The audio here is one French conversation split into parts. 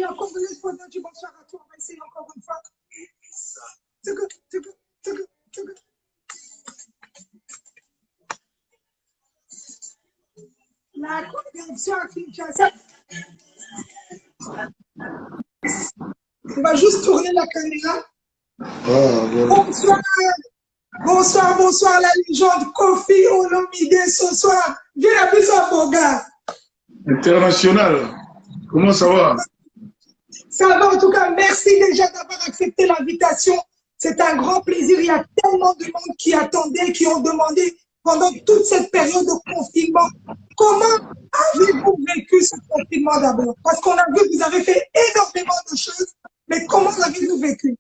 la Congolaise Photo du bonsoir à toi. On va essayer encore une fois. La connexion à Kinshasa. On va juste tourner la caméra. Bonsoir. Bonsoir, bonsoir, la légende Kofi Olomide ce soir. Viens appeler ça, mon gars. International. Comment ça va? Ça va, en tout cas, merci déjà d'avoir accepté l'invitation. C'est un grand plaisir. Il y a tellement de monde qui attendait, qui ont demandé pendant toute cette période de confinement. Comment avez-vous vécu ce confinement d'abord? Parce qu'on a vu que vous avez fait énormément de choses, mais comment avez-vous vécu?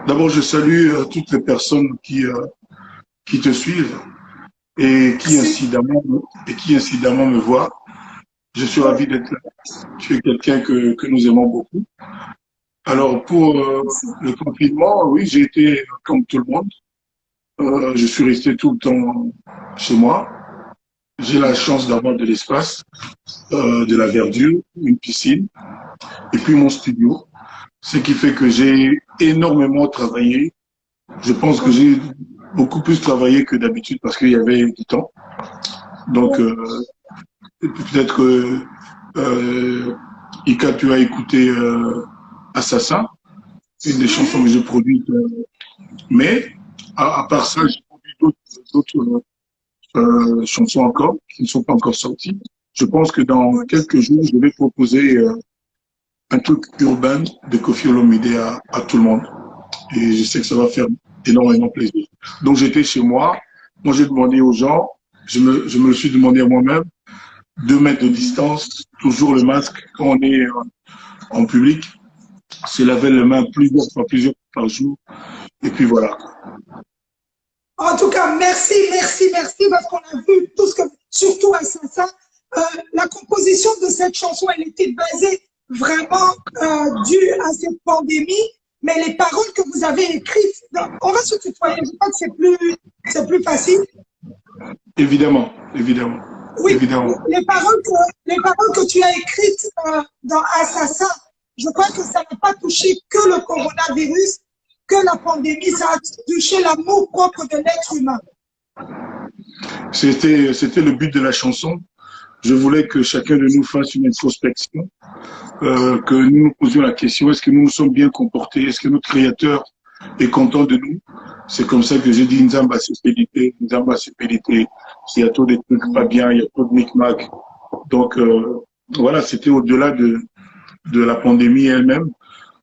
D'abord, je salue toutes les personnes qui te suivent et qui incidemment me voient. Je suis ravi d'être là. Tu es quelqu'un que nous aimons beaucoup. Alors, pour le confinement, oui, j'ai été comme tout le monde. Je suis resté tout le temps chez moi. J'ai la chance d'avoir de l'espace, de la verdure, une piscine, et puis mon studio. Ce qui fait que j'ai énormément travaillé. Je pense que j'ai beaucoup plus travaillé que d'habitude parce qu'il y avait du temps. Donc, peut-être que Ika, tu as écouté Assassin, une des chansons que j'ai produites. Mais, à part ça, j'ai produit d'autres chansons encore qui ne sont pas encore sorties. Je pense que dans quelques jours, je vais proposer un truc urbain de Kofi Olomide à tout le monde. Et je sais que ça va faire énormément plaisir. Donc j'étais chez moi. Moi, j'ai demandé aux gens, je me le suis demandé à moi-même, 2 mètres de distance, toujours le masque quand on est en public, se laver les mains plusieurs fois par jour. Et puis voilà. En tout cas, merci, parce qu'on a vu tout ce que, surtout à Assassin, la composition de cette chanson, elle était basée vraiment due à cette pandémie, mais les paroles que vous avez écrites, on va se tutoyer, je crois que c'est plus facile. Évidemment. Oui, évidemment. Les paroles que tu as écrites dans Assassin, je crois que ça n'a pas touché que le coronavirus, que la pandémie, ça a touché l'amour propre de l'être humain. C'était le but de la chanson. Je voulais que chacun de nous fasse une introspection, que nous nous posions la question, est-ce que nous nous sommes bien comportés? Est-ce que notre Créateur est content de nous? C'est comme ça que j'ai dit Nzamba Sepélité. Il y a trop de trucs pas bien, il y a trop de micmac. Donc voilà, c'était au-delà de la pandémie elle-même.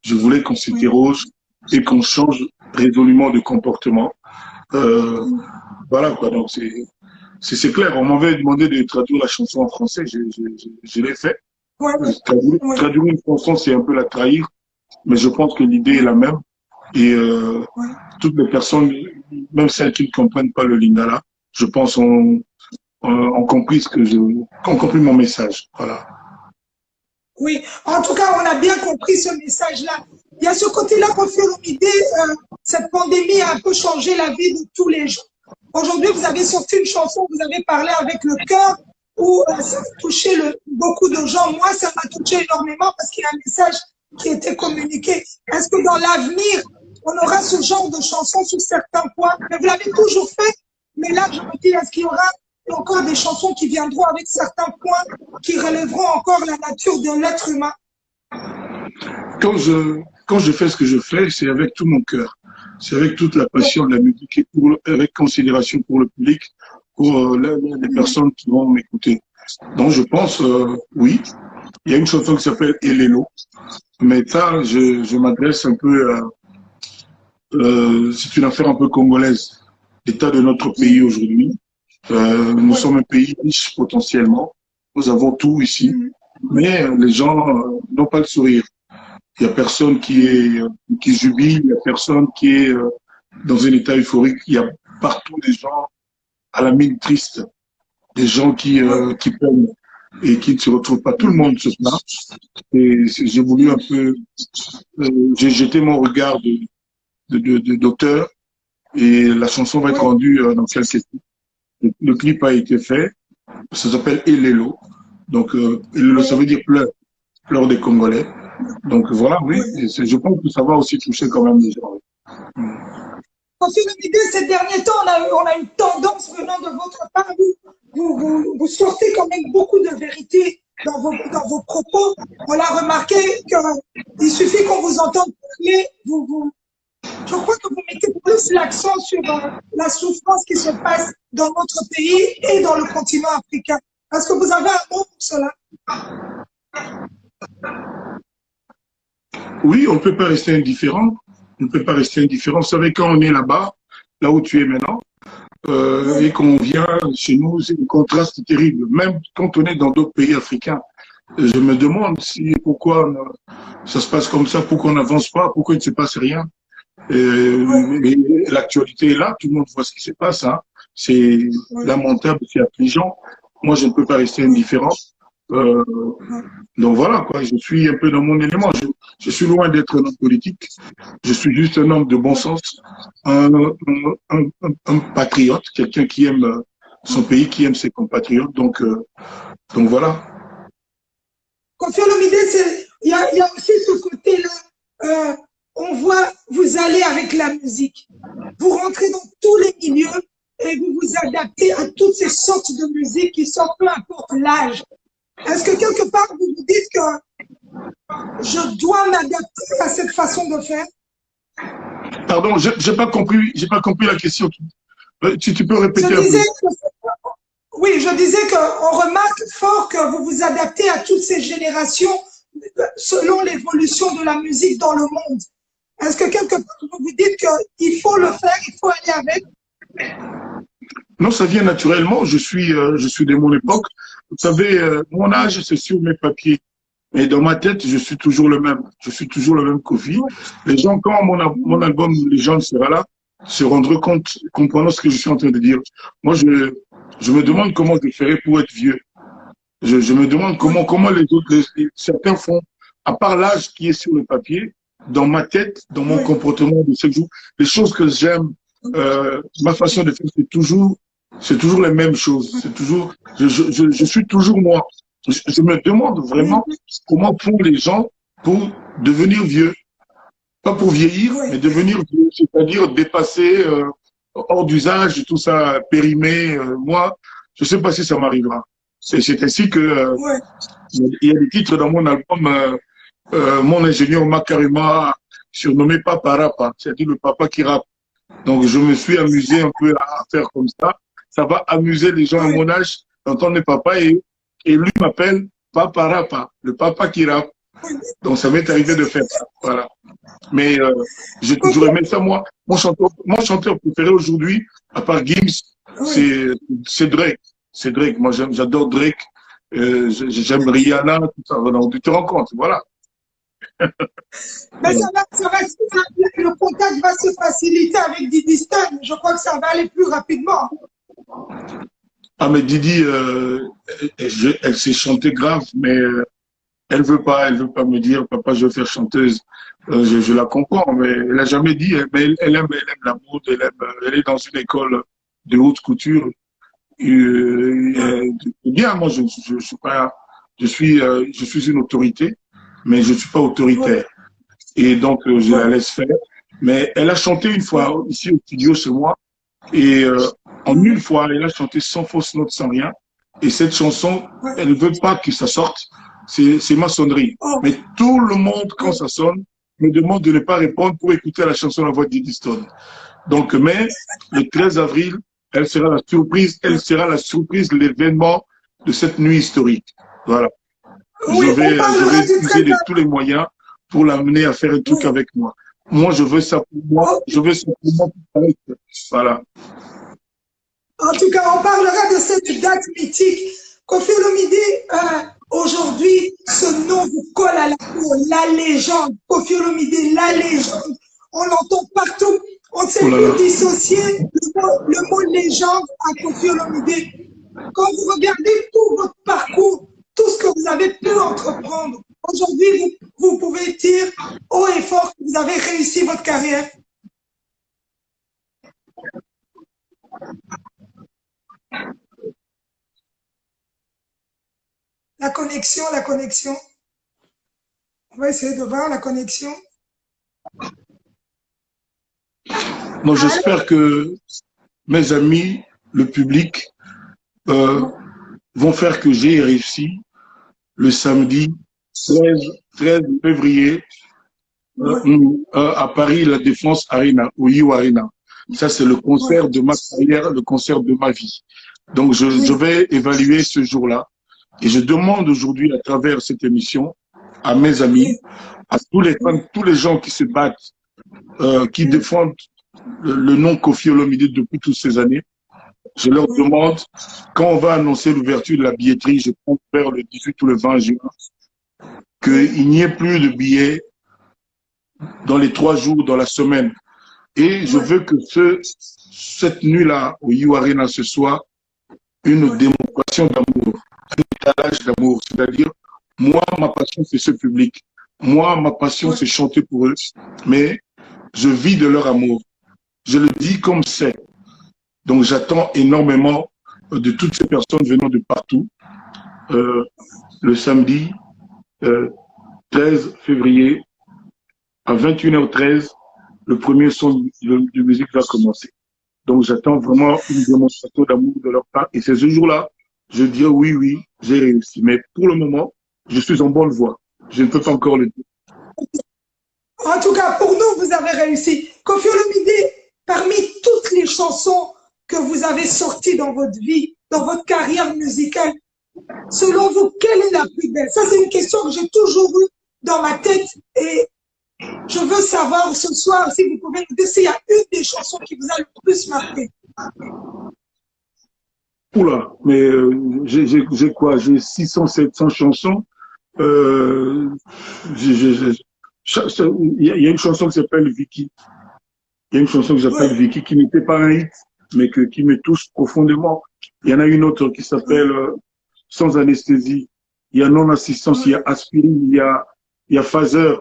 Je voulais qu'on s'interroge et qu'on change résolument de comportement. Voilà quoi, donc c'est clair. On m'avait demandé de traduire la chanson en français, je l'ai fait. Traduire une chanson, c'est un peu la trahir, mais je pense que l'idée est la même. Et toutes les personnes, même celles qui ne comprennent pas le lingala, je pense ont compris ont compris mon message. Voilà. Oui, en tout cas, on a bien compris ce message-là. Il y a ce côté-là, Kofi Olomide, cette pandémie a un peu changé la vie de tous les gens. Aujourd'hui, vous avez sorti une chanson, vous avez parlé avec le cœur, où ça a touché beaucoup de gens. Moi, ça m'a touché énormément parce qu'il y a un message qui était communiqué. Est-ce que dans l'avenir, on aura ce genre de chanson sur certains points? Mais vous l'avez toujours fait. Mais là, je me dis, est-ce qu'il y aura encore des chansons qui viendront avec certains points qui relèveront encore la nature de l'être humain? Quand je fais ce que je fais, c'est avec tout mon cœur. C'est avec toute la passion de la musique et avec considération pour le public, pour les personnes qui vont m'écouter. Donc je pense, oui, il y a une chanson qui s'appelle Elelo, mais ça, je m'adresse un peu c'est une affaire un peu congolaise. L'état de notre pays aujourd'hui. Nous sommes un pays riche potentiellement. Nous avons tout ici, mais les gens n'ont pas le sourire. Il n'y a personne qui jubile, il n'y a personne qui est dans un état euphorique. Il y a partout des gens à la mine triste, des gens qui peinent et qui ne se retrouvent pas. Tout le monde se plaint. Et j'ai voulu un peu, j'ai jeté mon regard d'auteur et la chanson va être rendue dans quelques jours. Le clip a été fait. Ça s'appelle Elelo. Donc, Elelo, ça veut dire pleurs. lors des Congolais. Donc voilà, oui, Oui. je pense que ça va aussi toucher quand même les gens. Parce que l'idée, ces derniers temps, on a une tendance venant de votre part. Vous sortez quand même beaucoup de vérité dans vos propos. On a remarqué qu'il suffit qu'on vous entende parler, je crois que vous mettez plus l'accent sur la souffrance qui se passe dans notre pays et dans le continent africain. Est-ce que vous avez un mot pour cela? Oui, on ne peut pas rester indifférent. On ne peut pas rester indifférent. Vous savez, quand on est là-bas, là où tu es maintenant, et Oui, qu'on vient chez nous, c'est un contraste terrible. Même quand on est dans d'autres pays africains, je me demande si pourquoi ça se passe comme ça, pourquoi on n'avance pas, pourquoi il ne se passe rien. oui, L'actualité est là, tout le monde voit ce qui se passe. Hein. C'est oui, lamentable, c'est affligeant. Moi, je ne peux pas rester oui, indifférent. Euh, oui. donc voilà, quoi, je suis un peu dans mon élément. Je suis loin d'être un homme politique. Je suis juste un homme de bon sens, un patriote, quelqu'un qui aime son pays, qui aime ses compatriotes. Donc voilà. Koffi Olomide, il y a aussi ce côté-là. Euh, on voit, vous allez avec la musique. Vous rentrez dans tous les milieux et vous vous adaptez à toutes ces sortes de musique qui sont peu importe l'âge. Est-ce que quelque part vous vous dites que je dois m'adapter à cette façon de faire? Pardon, j'ai pas compris la question. Si tu peux Je répéter un peu. disais, oui, je disais qu'on remarque fort que vous vous adaptez à toutes ces générations selon l'évolution de la musique dans le monde. Est-ce que quelque part vous vous dites qu'il faut le faire, il faut aller avec? Non, ça vient naturellement. Je suis de mon époque. Vous savez, mon âge, c'est sur mes papiers. Mais dans ma tête, je suis toujours le même. Je suis toujours le même Kofi. Les gens, quand mon album Légende sera là, se rendront compte, comprendront ce que je suis en train de dire. Moi, je me demande comment je ferai pour être vieux. Je me demande Oui, comment les autres, certains font, à part l'âge qui est sur le papier, dans ma tête, dans mon oui, comportement de chaque jour, les choses que j'aime, ma façon de faire, c'est toujours les mêmes choses. C'est toujours, je suis toujours moi. Je me demande vraiment comment font les gens pour devenir vieux. Pas pour vieillir, mais oui. devenir vieux, c'est-à-dire dépasser, hors d'usage, tout ça périmé. Moi, je ne sais pas si ça m'arrivera. C'est ainsi que Oui. il y a des titres dans mon album. Mon ingénieur m'a carrément surnommé Papa Rapa, c'est-à-dire le papa qui rappe. Donc je me suis amusé un peu à faire comme ça. Ça va amuser les gens à Oui. mon âge d'entendre mes papas et lui m'appelle Papa Rapa, le papa qui rappe. Donc ça m'est arrivé de faire ça. Voilà. Mais j'ai toujours aimé ça, moi. Mon chanteur préféré aujourd'hui, à part Gims, Oui. c'est Drake. C'est Drake. Moi, j'adore Drake. J'aime Rihanna, tout ça. Donc, tu te rends compte, voilà. Mais le contact va se faciliter avec Didi Stone. Je crois que ça va aller plus rapidement. Ah, mais Didi, elle sait chanter grave, mais elle veut pas me dire, papa, je veux faire chanteuse. Je la comprends, mais elle a jamais dit, mais elle aime la mode, elle est dans une école de haute couture. Bien, moi, je suis pas, je suis une autorité, mais je suis pas Oui. autoritaire. Et donc, je la Oui. laisse faire. Mais elle a chanté une Oui. fois ici au studio chez moi, et en une Mhm. fois, elle a chanté sans fausse note, sans rien. Et cette chanson, Oui. elle ne veut pas que ça sorte. C'est maçonnerie. Oh. Mais tout le monde, quand Oui. ça sonne, me demande de ne pas répondre pour écouter la chanson La Voix d'Eddie Stone. Donc, mais le 13 avril, elle Oui. sera la surprise de l'événement de cette nuit historique. Voilà. Oui, on Je parlera vais du user 13 de tous les moyens pour l'amener à faire un truc Oui. avec moi. Moi, je veux ça pour moi. Oh. Je veux ça pour moi. Voilà. En tout cas, on parlera de cette date mythique. Kofi Olomide, aujourd'hui, ce nom vous colle à la peau, la légende. Kofi Olomide, la légende. On l'entend partout. On ne Oh sait là plus là. dissocier le mot légende à Kofi Olomide. Quand vous regardez tout votre parcours, tout ce que vous avez pu entreprendre, aujourd'hui, vous pouvez dire haut et fort que vous avez réussi votre carrière. La connexion, la connexion. va essayer de voir la connexion. Bon, j'espère que mes amis, le public, vont faire que j'ai réussi le samedi 13 février à Paris, la Défense Arena, au You Arena. Ça, c'est le concert de ma carrière, le concert de ma vie. Donc, je vais évaluer ce jour-là. Et je demande aujourd'hui, à travers cette émission, à mes amis, à tous les gens qui se battent, qui défendent le nom Koffi Olomide depuis toutes ces années, je leur demande, quand on va annoncer l'ouverture de la billetterie, je compte vers le 18 ou le 20 juin, qu'il n'y ait plus de billets dans les 3 jours, dans la semaine. Et je veux que cette nuit-là, au You Arena, ce soit une démonstration d'amour, un étalage d'amour. C'est-à-dire, moi, ma passion, c'est ce public. Moi, ma passion, c'est chanter pour eux. Mais je vis de leur amour. Je le dis comme c'est. Donc, j'attends énormément de toutes ces personnes venant de partout. Le samedi 13 février, à 21h13, le premier son de musique va commencer. Donc, j'attends vraiment une démonstration d'amour de leur part. Et c'est ce jour-là, je dirais oui, j'ai réussi. Mais pour le moment, je suis en bonne voie. Je ne peux pas encore le dire. En tout cas, pour nous, vous avez réussi. Koffi Olomide, parmi toutes les chansons que vous avez sorties dans votre vie, dans votre carrière musicale, selon vous, quelle est la plus belle? Ça, c'est une question que j'ai toujours eue dans ma tête et je veux savoir ce soir si vous pouvez nous dire s'il y a une des chansons qui vous a le plus marqué. Oula, mais j'ai quoi? J'ai 600, 700 chansons. Il y a une chanson qui s'appelle Vicky. Il y a une chanson que j'appelle Vicky qui n'était pas un hit, mais qui me touche profondément. Il y en a une autre qui s'appelle Sans anesthésie. Il y a non-assistance, il y a aspirine, il y a phaser.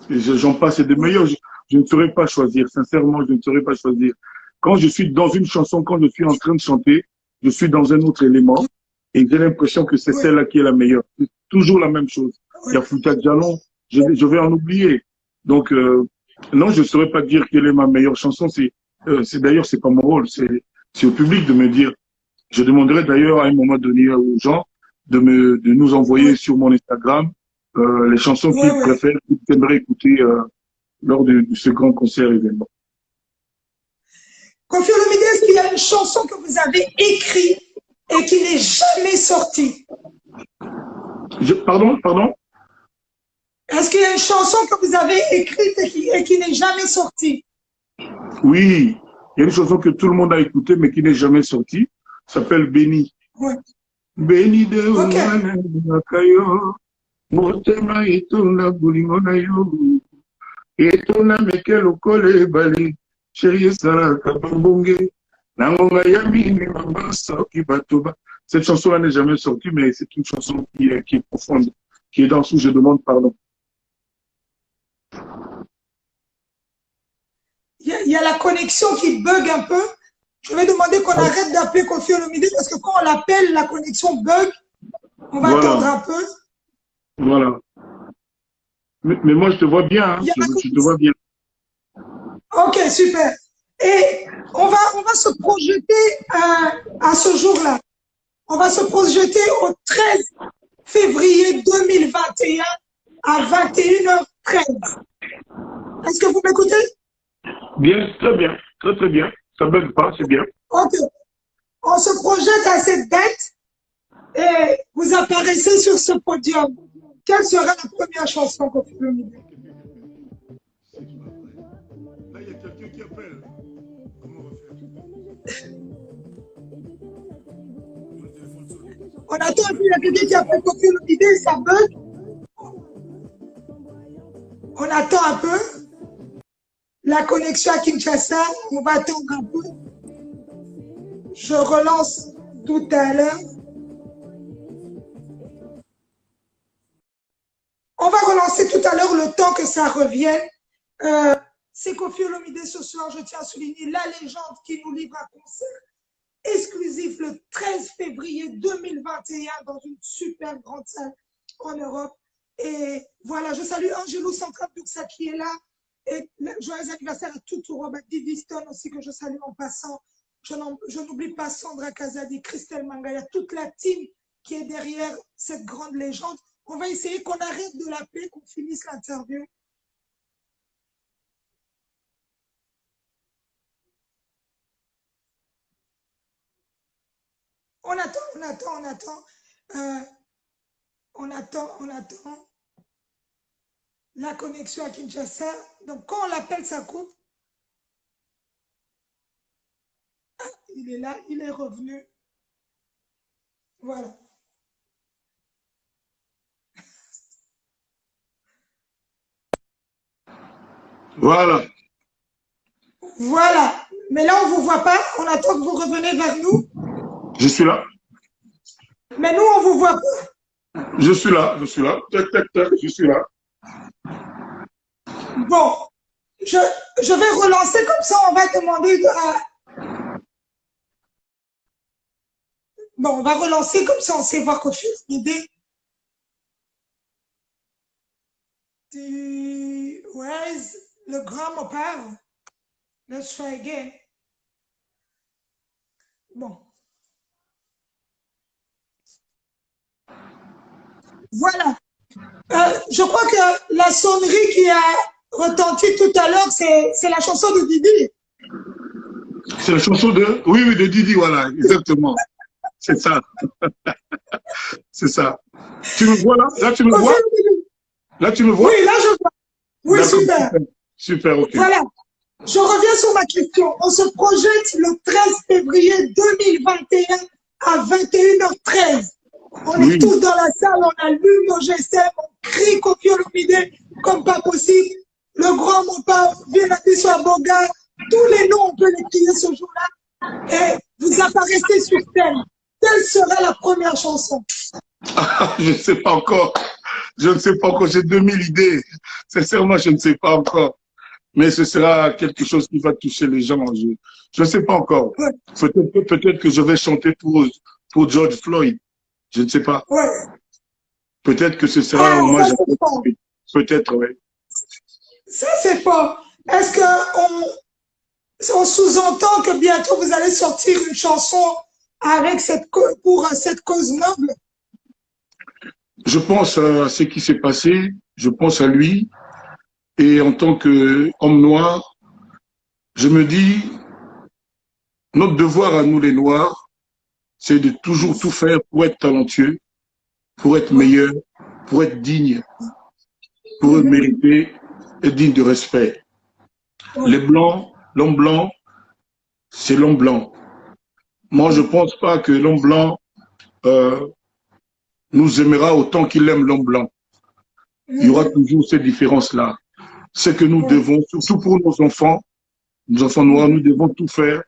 J'en passe, c'est des meilleurs. Je ne saurais pas choisir. Sincèrement, je ne saurais pas choisir. Quand je suis dans une chanson, quand je suis en train de chanter, je suis dans un autre élément et j'ai l'impression que c'est celle-là qui est la meilleure. C'est toujours la même chose. Il y a Fouta Djalon, je vais en oublier. Donc, non, je ne saurais pas dire quelle est ma meilleure chanson. D'ailleurs, c'est pas mon rôle. C'est au public de me dire. Je demanderai d'ailleurs à un moment donné aux gens de nous envoyer sur mon Instagram les chansons qu'ils préfèrent, qu'ils aimeraient écouter lors de ce grand concert événement. Koffi Olomide, est-ce qu'il y a une chanson que vous avez écrite et qui n'est jamais sortie? Pardon? Est-ce qu'il y a une chanson que vous avez écrite et qui n'est jamais sortie? Oui, il y a une chanson que tout le monde a écoutée mais qui n'est jamais sortie. Ça s'appelle Béni. Béni de Nakayo, Motema etona bulingo na yo, etona mekelo kole bali, chérie sala kabambonge, nangonga yami ni mambasa ki batoba. Cette chanson-là n'est jamais sortie, mais c'est une chanson qui est profonde, qui est dans ce je demande pardon. Il y a la connexion qui bug un peu. Je vais demander qu'on arrête d'appeler Koffi Olomide parce que quand on l'appelle, la connexion bug. On va attendre un peu. Voilà. Mais moi, je te vois bien. Hein. Je te vois bien. Ok, super. Et on va se projeter à ce jour-là. On va se projeter au 13 février 2021 à 21h13. Est-ce que vous m'écoutez? Bien, très bien. Très, très bien. Ça ne bug pas, c'est bien. Ok. On se projette à cette date et vous apparaissez sur ce podium. Quelle sera la première chanson que vous pouvez me dire? Là, il y a quelqu'un qui appelle. Comment on va faire? On attend, il y a quelqu'un qui appelle Koffi Olomide, ça bug. On attend un peu. La connexion à Kinshasa, on va attendre un peu. Je relance tout à l'heure. On va relancer tout à l'heure le temps que ça revienne. C'est Koffi Olomide ce soir, je tiens à souligner la légende qui nous livre un concert exclusif le 13 février 2021 dans une super grande salle en Europe. Et voilà, je salue Angelo Santradoxa qui est là. Et joyeux anniversaire à tout Robert Diviston aussi que je salue en passant. Je n'oublie pas Sandra Kazadi, Christelle Mangaya, toute la team qui est derrière cette grande légende. On va essayer qu'on arrête de l'appeler, qu'on finisse l'interview. On attend, on attend, on attend. On attend, on attend. La connexion à Kinshasa. Donc, quand on l'appelle, ça coupe. Ah, il est là, il est revenu. Voilà. Voilà. Voilà. Mais là, on ne vous voit pas. On attend que vous reveniez vers nous. Je suis là. Mais nous, on ne vous voit pas. Je suis là, je suis là. Tac, tac, tac, je suis là. Bon, je vais relancer comme ça, on va demander à... Bon, on va relancer comme ça, on sait voir qu'on fait une idée. Where is le grand mopar? Let's try again. Bon. Voilà. Je crois que la sonnerie qui a retenti tout à l'heure, c'est la chanson de Didi. C'est la chanson de... Oui, oui, de Didi, voilà, exactement. C'est ça. C'est ça. Tu me vois là? Là, tu me vois? Là, tu me vois? Oui, là, je vois. Oui, super. Super, ok. Voilà. Je reviens sur ma question. On se projette le 13 février 2021 à 21h13. On est tous dans la salle, on allume nos GSM, on crie Koffi Olomide comme pas possible. Le grand Mopa, Viennatis Boga, tous les noms, on peut les crier ce jour-là. Et vous apparaissez sur scène. Quelle sera la première chanson? Je ne sais pas encore. Je ne sais pas encore. J'ai 2000 idées. Sincèrement, je ne sais pas encore. Mais ce sera quelque chose qui va toucher les gens. Je ne sais pas encore. Ouais. Peut-être que je vais chanter pour George Floyd. Je ne sais pas. Ouais. Peut-être que ce sera un hommage. Peut-être, oui. Ça, c'est pas. Est-ce qu'on sous-entend que bientôt vous allez sortir une chanson avec pour cette cause noble? Je pense à ce qui s'est passé. Je pense à lui. Et en tant qu'homme noir, je me dis, notre devoir à nous les Noirs, c'est de toujours tout faire pour être talentueux, pour être meilleur, pour être digne, pour mériter et digne de respect. Les Blancs, l'homme blanc, c'est l'homme blanc. Moi, je ne pense pas que l'homme blanc nous aimera autant qu'il aime l'homme blanc. Il y aura toujours cette différence-là. C'est que nous devons, surtout pour nos enfants noirs, nous devons tout faire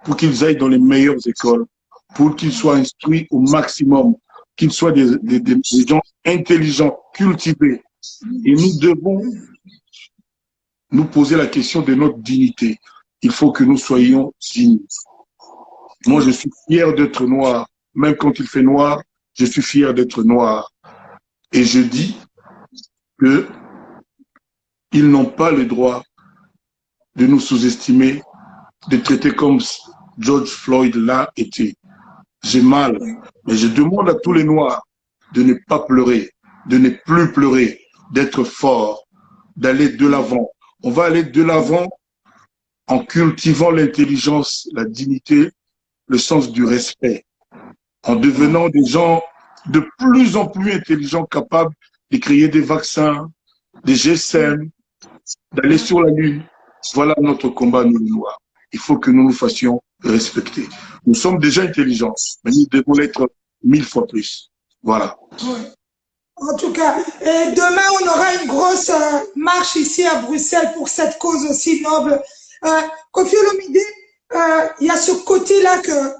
pour qu'ils aillent dans les meilleures écoles, pour qu'ils soient instruits au maximum, qu'ils soient des gens intelligents, cultivés. Et nous devons nous poser la question de notre dignité. Il faut que nous soyons dignes. Moi, je suis fier d'être noir. Même quand il fait noir, je suis fier d'être noir. Et je dis que ils n'ont pas le droit de nous sous-estimer, de traiter comme George Floyd l'a été. J'ai mal, mais je demande à tous les Noirs de ne pas pleurer, de ne plus pleurer, d'être forts, d'aller de l'avant. On va aller de l'avant en cultivant l'intelligence, la dignité, le sens du respect, en devenant des gens de plus en plus intelligents, capables de créer des vaccins, des GSM, d'aller sur la Lune. Voilà notre combat, nous les Noirs. Il faut que nous nous fassions respecter. Nous sommes déjà intelligents, mais nous devons l'être 1000 fois plus. Voilà. Oui. En tout cas, et demain, on aura une grosse marche ici à Bruxelles pour cette cause aussi noble. Koffi Olomide, il y a ce côté-là que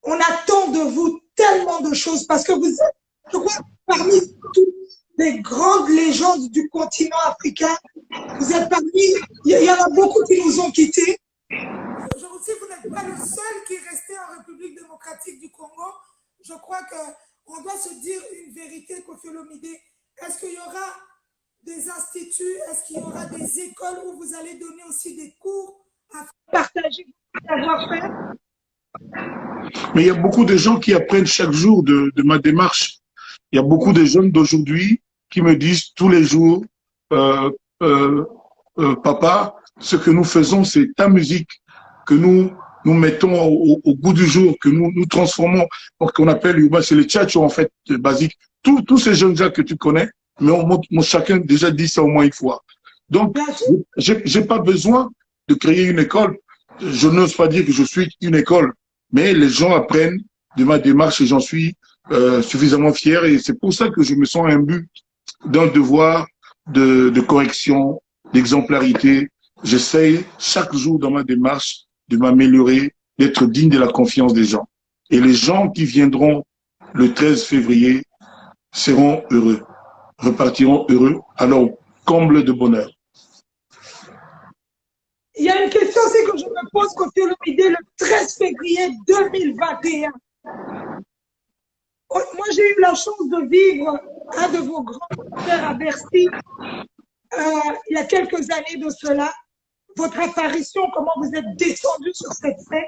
on attend de vous tellement de choses parce que vous êtes, je crois, parmi toutes les grandes légendes du continent africain. Vous êtes parmi, il y en a beaucoup qui nous ont quittés. Je vous dis, vous n'êtes pas le seul qui est resté en République démocratique du Congo. Je crois qu'on doit se dire une vérité, Koffi Olomide. Est-ce qu'il y aura des instituts, est-ce qu'il y aura des écoles où vous allez donner aussi des cours à partager votre savoir-faire? Mais il y a beaucoup de gens qui apprennent chaque jour de ma démarche. Il y a beaucoup de jeunes d'aujourd'hui qui me disent tous les jours, euh, euh, papa, ce que nous faisons, c'est ta musique que nous mettons au goût du jour, que nous transformons, qu'on appelle urbain, c'est le tchatcho en fait, basique. Tous ces jeunes-là que tu connais, mais chacun déjà dit ça au moins une fois. Donc, j'ai pas besoin de créer une école. Je n'ose pas dire que je suis une école, mais les gens apprennent de ma démarche et j'en suis suffisamment fier. Et c'est pour ça que je me sens imbu d'un devoir de correction, d'exemplarité. J'essaye chaque jour dans ma démarche de m'améliorer, d'être digne de la confiance des gens. Et les gens qui viendront le 13 février seront heureux, repartiront heureux, alors comble de bonheur. Il y a une question aussi que je me pose Koffi Olomide le 13 février 2021. Moi, j'ai eu la chance de vivre un de vos grands concerts à Bercy il y a quelques années de cela. Votre apparition, comment vous êtes descendu sur cette scène.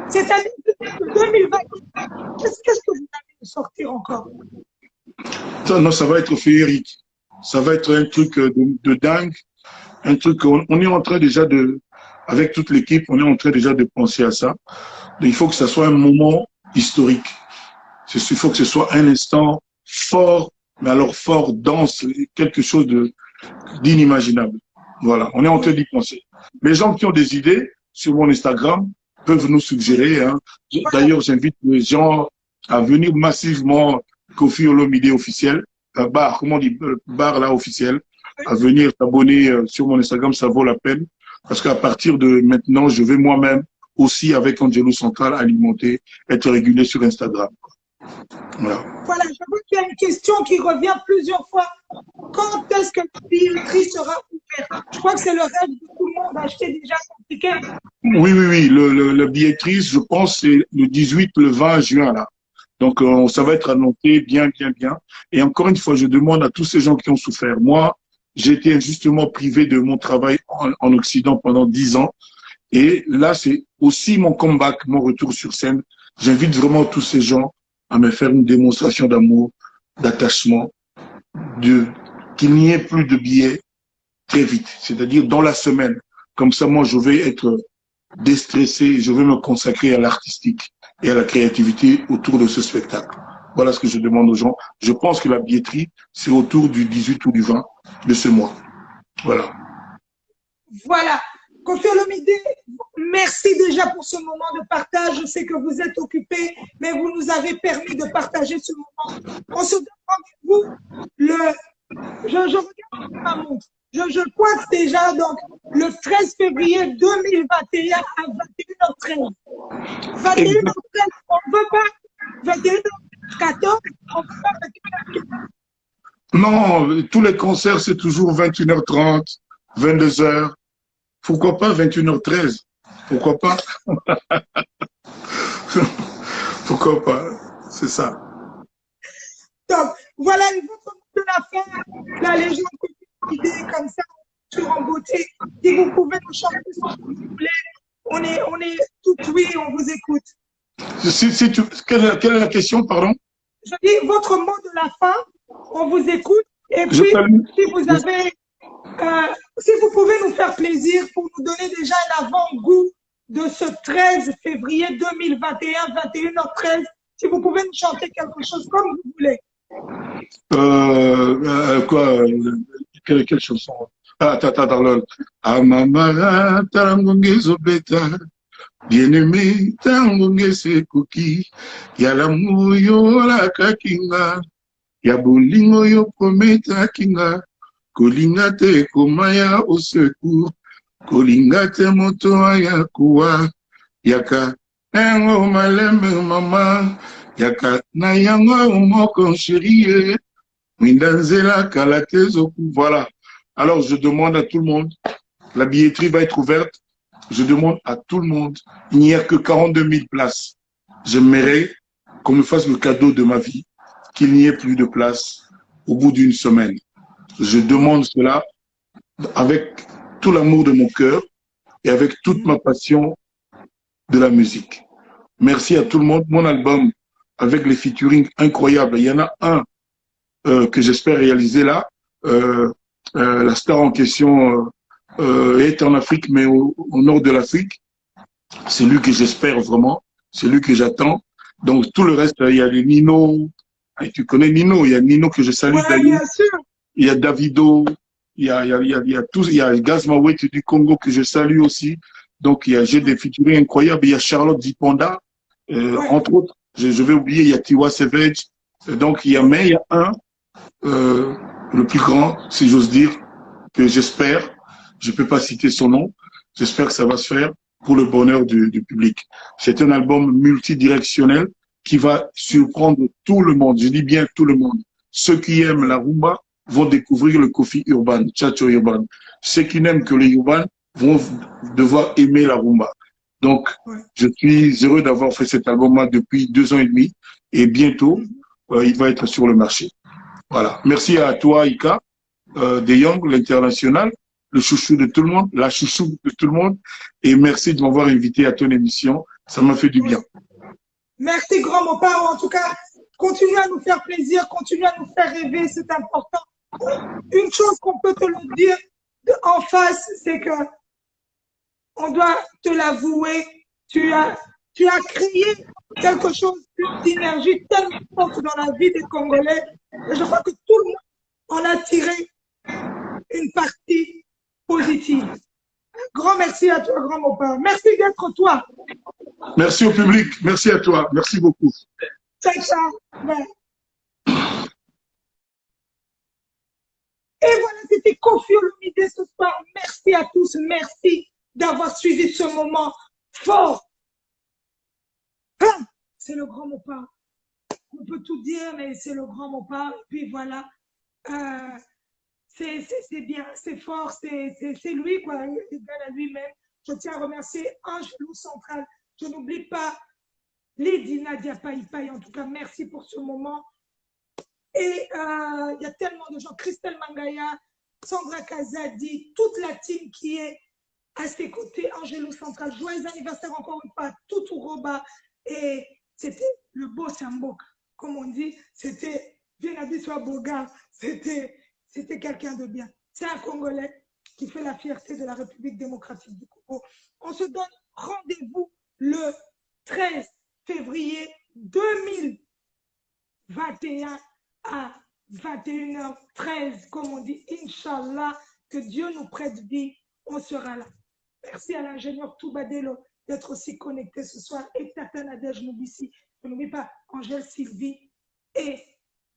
Cette année 2021, qu'est-ce que vous allez sortir encore? Non, ça va être féerique. Ça va être un truc de dingue. Un truc, on est en train déjà avec toute l'équipe, on est en train déjà de penser à ça. Il faut que ça soit un moment historique. Il faut que ce soit un instant fort, mais alors fort, dense, quelque chose d'inimaginable. Voilà, on est en train d'y penser. Les gens qui ont des idées sur mon Instagram peuvent nous suggérer. Hein. D'ailleurs, j'invite les gens à venir massivement Koffi Olomide officiel, bar, comment on dit, bar là officiel, à venir s'abonner sur mon Instagram, ça vaut la peine. Parce qu'à partir de maintenant, je vais moi-même aussi avec Angelo Central alimenter, être régulier sur Instagram. Voilà, je vois qu'il y a une question qui revient plusieurs fois. Quand est-ce que la billetterie sera ouverte? Je crois que c'est le rêve de tout le monde d'acheter déjà son ticket. Oui. La billetterie, je pense, c'est le 18, le 20 juin, là. Donc, ça va être annoncé bien. Et encore une fois, je demande à tous ces gens qui ont souffert. Moi, j'ai été injustement privé de mon travail en Occident pendant 10 ans. Et là, c'est aussi mon comeback, mon retour sur scène. J'invite vraiment tous ces gens à me faire une démonstration d'amour, d'attachement, qu'il n'y ait plus de billets très vite, c'est-à-dire dans la semaine. Comme ça, moi, je vais être déstressé, je vais me consacrer à l'artistique et à la créativité autour de ce spectacle. Voilà ce que je demande aux gens. Je pense que la billetterie, c'est autour du 18 ou du 20 de ce mois. Voilà. Voilà. Koffi Olomide, merci déjà pour ce moment de partage. Je sais que vous êtes occupé, mais vous nous avez permis de partager ce moment. On se donne rendez-vous je regarde ma montre. Je crois que c'est déjà donc le 13 février 2021 à 21h13. 21h13, on ne veut pas 21h14, on ne veut pas 21h15. Non, tous les concerts, c'est toujours 21h30, 22h. Pourquoi pas 21h13? Pourquoi pas? Pourquoi pas? C'est ça. Donc, voilà votre mot de la fin, la légende idée comme ça, sur en beauté. Si vous pouvez nous chanter ce que vous voulez, on est tout oui, on vous écoute. Quelle est la question, pardon? Je dis votre mot de la fin, on vous écoute. Et puis, si vous pouvez nous faire plaisir pour nous donner déjà un avant-goût de ce 13 février 2021, 21h13, si vous pouvez nous chanter quelque chose comme vous voulez. Quelle chanson? Attends. Amamara, tarangonge zobeta, bien-aimé, tarangonge sekoki, yalamu yo la kakinga, yabolingo yo prometa kinga, kolinga te komaya au secours, kolinga te moto ya kuwa, yaka, engo malembe mama, yaka, na yango moko chérie, mindanzela kalatezo. Voilà. Alors, je demande à tout le monde, la billetterie va être ouverte, je demande à tout le monde, il n'y a que 42 000 places. J'aimerais qu'on me fasse le cadeau de ma vie, qu'il n'y ait plus de place au bout d'une semaine. Je demande cela avec tout l'amour de mon cœur et avec toute ma passion de la musique. Merci à tout le monde. Mon album, avec les featuring incroyables, il y en a un que j'espère réaliser là. La star en question est en Afrique, mais au nord de l'Afrique. C'est lui que j'espère vraiment, c'est lui que j'attends. Donc tout le reste, il y a les Nino, et tu connais Nino, il y a Nino que je salue Ouais, d'ailleurs. bien sûr. Il y a Davido, il y a tous, il y a Gazmawet du Congo que je salue aussi. Donc j'ai des featuring incroyables. Il y a Charlotte Dipanda, entre autres. Je vais oublier, il y a Tiwa Savage. Donc il y a un, le plus grand, si j'ose dire, que j'espère, je ne peux pas citer son nom, j'espère que ça va se faire pour le bonheur du public. C'est un album multidirectionnel qui va surprendre tout le monde, je dis bien tout le monde. Ceux qui aiment la rumba vont découvrir le Kofi Urban, Chacho Urban. Ceux qui n'aiment que le urban vont devoir aimer la rumba. Donc, je suis heureux d'avoir fait cet album-là depuis 2 ans et demi et bientôt, il va être sur le marché. Voilà. Merci à toi, Ika, De Young, l'international, le chouchou de tout le monde, la chouchou de tout le monde. Et merci de m'avoir invité à ton émission. Ça m'a fait du bien. Merci, grand Mopao. En tout cas, continue à nous faire plaisir, continue à nous faire rêver, c'est important. Une chose qu'on peut te le dire en face, c'est que on doit te l'avouer, tu as créé quelque chose d'énergie tellement forte dans la vie des Congolais. Et je crois que tout le monde en a tiré une partie positive. Un grand merci à toi, grand Mopao. Merci d'être toi. Merci au public. Merci à toi. Merci beaucoup. Ciao, ciao. Ouais. Et voilà, c'était Kofi Olomide ce soir. Merci à tous. Merci d'avoir suivi ce moment fort. C'est le grand Mopao. On peut tout dire, mais c'est le grand Mopao. Et puis voilà. C'est bien, c'est fort, c'est lui, quoi, égal à lui-même. Je tiens à remercier Angelou Central. Je n'oublie pas Lady Nadia Païpaï. En tout cas, merci pour ce moment. Et il y a tellement de gens, Christelle Mangaya, Sandra Kazadi, toute la team qui est à ses côtés, Angelou Central. Joyeux anniversaire encore une fois, Toutou Roba. Et c'était le beau Sambok, comme on dit. C'était bien habillé soit Boga. C'était quelqu'un de bien. C'est un Congolais qui fait la fierté de la République démocratique du Congo. On se donne rendez-vous le 13 février 2021 à 21h13, comme on dit, Inch'Allah, que Dieu nous prête vie, on sera là. Merci à l'ingénieur Toubadelo d'être aussi connecté ce soir. Et Tata Nadège Moubissi, je n'oublie pas Angèle Sylvie et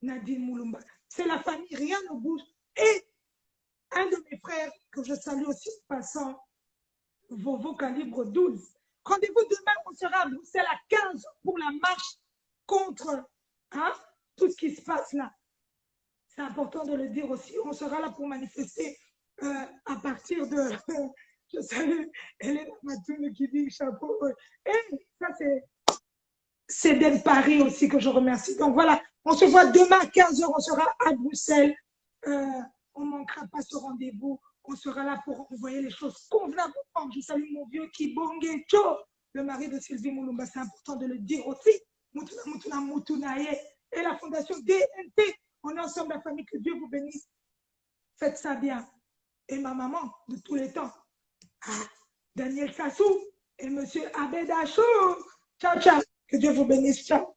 Nadine Moulumba. C'est la famille, rien ne bouge. Et un de mes frères, que je salue aussi en passant, Vovo Calibre 12. Rendez-vous demain, on sera à Bruxelles à 15 pour la marche contre tout ce qui se passe là. C'est important de le dire aussi. On sera là pour manifester à partir de... je salue Hélène Matoune qui dit chapeau. Et ça, c'est d'El Paris aussi que je remercie. Donc voilà, on se voit demain à 15h, on sera à Bruxelles. On ne manquera pas ce rendez-vous. On sera là pour envoyer les choses convenablement. Je salue mon vieux Kibonge Cho, le mari de Sylvie Moulumba. C'est important de le dire aussi. Mutuna Mutuna Mutunaye et la fondation DNT. On est ensemble, la famille. Que Dieu vous bénisse. Faites ça bien. Et ma maman de tous les temps, Daniel Sassou et monsieur Abed Achou. Ciao, ciao. Que Dieu vous bénisse. Ciao.